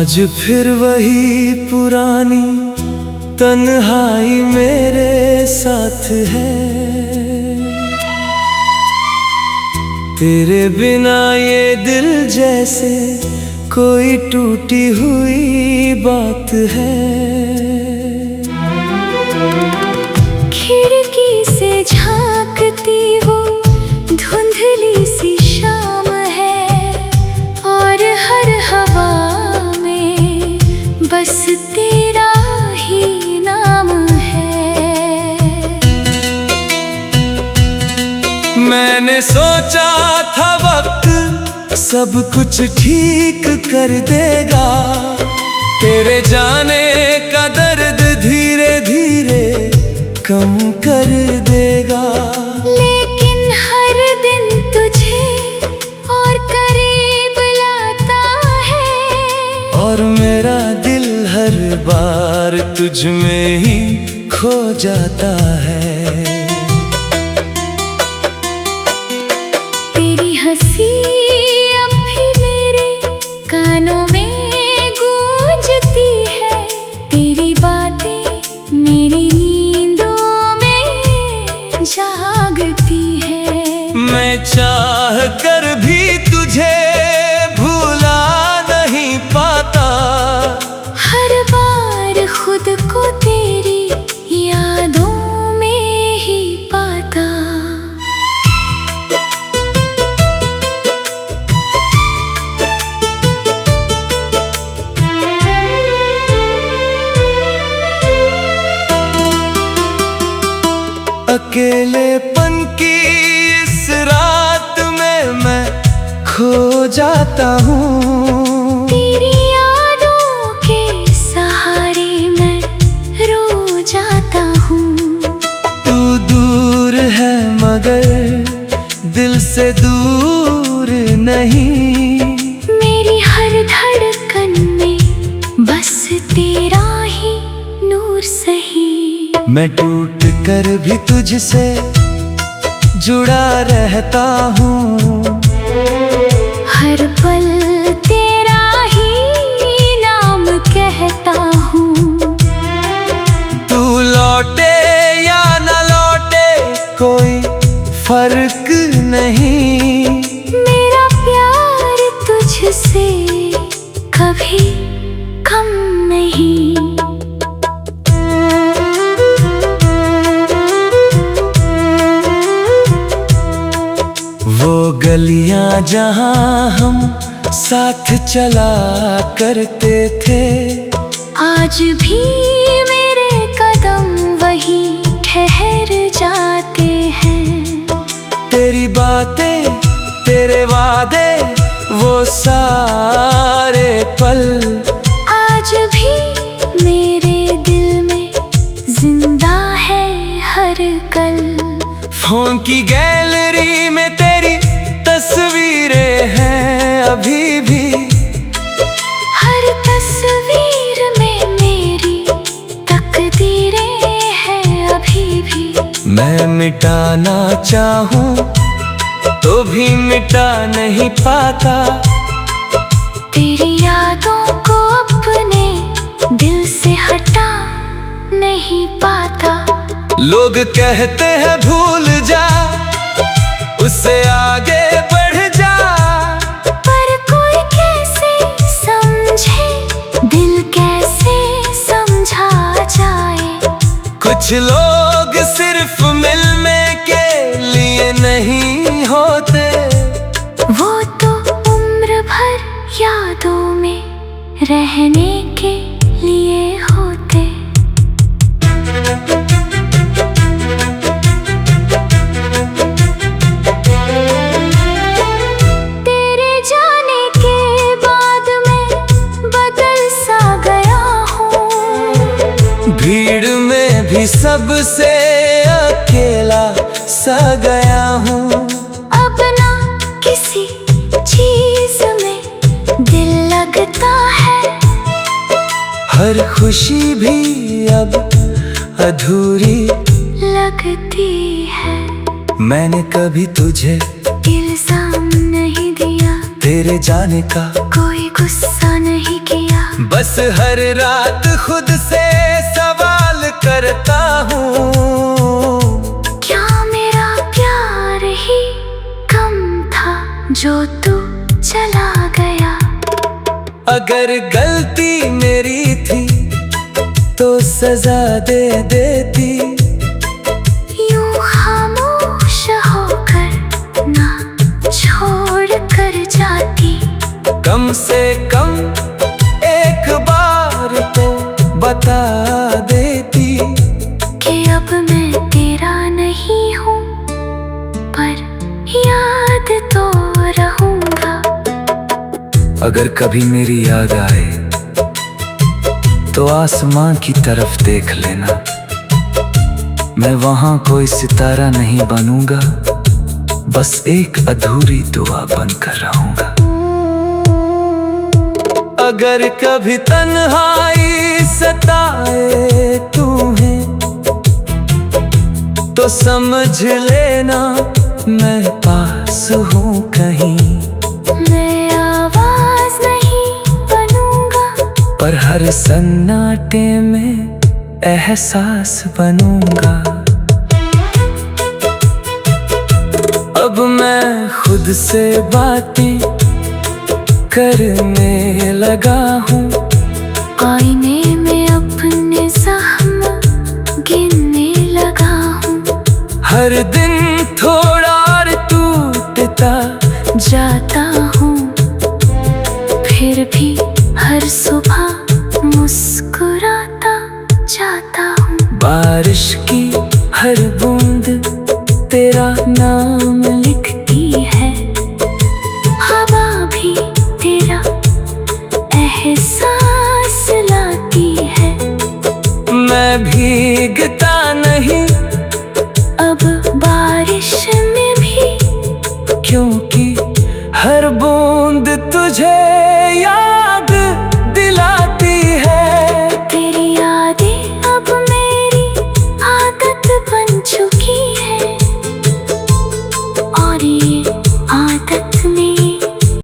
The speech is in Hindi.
आज फिर वही पुरानी तन्हाई मेरे साथ है। तेरे बिना ये दिल जैसे कोई टूटी हुई बात है। खिड़की से झांकती वो धुंधली सी शाम है, और हर हवा में बस तेरा ही नाम है। मैंने सोचा था वक्त सब कुछ ठीक कर देगा, तेरे जाने का दर्द धीरे धीरे कम कर देगा। लेकिन हर दिन तुझे और करीब लाता है, और मेरा दिल हर बार तुझ में ही खो जाता है। तेरी हंसी अब भी मेरे कानों में गूंजती है, तेरी बातें मेरी नींदों में जागती है। मैं चाह कर भी तुझे भूला नहीं पाता, हर बार खुद को तेरी यादों में ही पाता। अकेलेपन की इस रात में मैं खो जाता हूँ। तेरी यादों के सहारे मैं रो जाता हूँ। तू दूर है मगर दिल से दूर नहीं, मेरी हर धड़कन में बस तेरा ही नूर सही। मैं टूट कर भी तुझसे जुड़ा रहता हूँ, हर पल तेरा ही नाम कहता हूँ। तू लौटे या न लौटे कोई फर्क नहीं, मेरा प्यार तुझसे कभी कम नहीं। वो गलियां जहां हम साथ चला करते थे, आज भी मेरे कदम वही ठहर जाते हैं। तेरी बातें तेरे वादे वो सारे पल आज भी मेरे दिल में जिंदा है हर कल। फोन की गैलरी में तेरी तस्वीरें हैं अभी भी, हर तस्वीर में मेरी तकदीरें हैं अभी भी। मैं मिटाना चाहूं तो भी मिटा नहीं पाता, तेरी यादों को अपने दिल से हटा नहीं पाता। लोग कहते हैं भूल जा, उससे आगे बढ़ जा, पर कोई कैसे समझे, दिल कैसे समझा जाए। कुछ लोग सिर्फ मिलने के लिए नहीं होते, वो तो उम्र भर यादों में रहने के लिए होते। तेरे जाने के बाद मैं बदल सा गया हूँ, भीड़ में भी सबसे अकेला सा गया हूँ। अब ना किसी चीज में दिल लगता है, हर खुशी भी अब अधूरी लगती है। मैंने कभी तुझे इल्जाम नहीं दिया, तेरे जाने का कोई गुस्सा नहीं किया। बस हर रात खुद से सवाल करता हूँ, क्या मेरा प्यार ही कम था जो तू चला गया। अगर गलती मेरी थी तो सजा दे देती, यूं खामोश होकर ना छोड़ कर जाती। कम से कम एक बार तो बता देती कि अब मैं तेरा नहीं हूँ, पर याद तो रहूंगा। अगर कभी मेरी याद आए तो आसमां की तरफ देख लेना, मैं वहां कोई सितारा नहीं बनूंगा, बस एक अधूरी दुआ बनकर रहूंगा। अगर कभी तन्हाई सताए तुम्हें तो समझ लेना मैं पास हूँ कहीं। मैं आवाज नहीं बनूंगा, पर हर सन्नाटे में एहसास बनूंगा। अब मैं खुद से बातें करने लगा हूँ, आईने में अपने जख्म गिनने लगा हूँ। हर दिन थोड़ा और टूटता जाता हूँ, फिर भी हर सुबह मुस्कुराता जाता हूँ। बारिश की हर बूंद तेरा नाम लिखती है, हवा भी तेरा एहसास लाती है। मैं भीगता नहीं अब बारिश में भी, क्योंकि हर बूंद तुझे याद